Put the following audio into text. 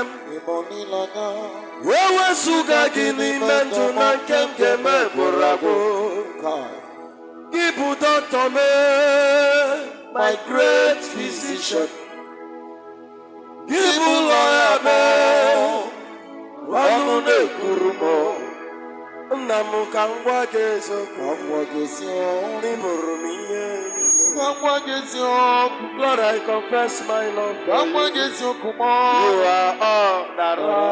m ewezụga gị n'ime ndụ na nke m gwụrụ agwụ gị bụ dọkịta m my great physician gị bụ lawyer m ọnụ na-ekwuru m nna m ka m gwa gị eziokwu n'ịbụrụ m ihe Lord, I confess my love. You are all that I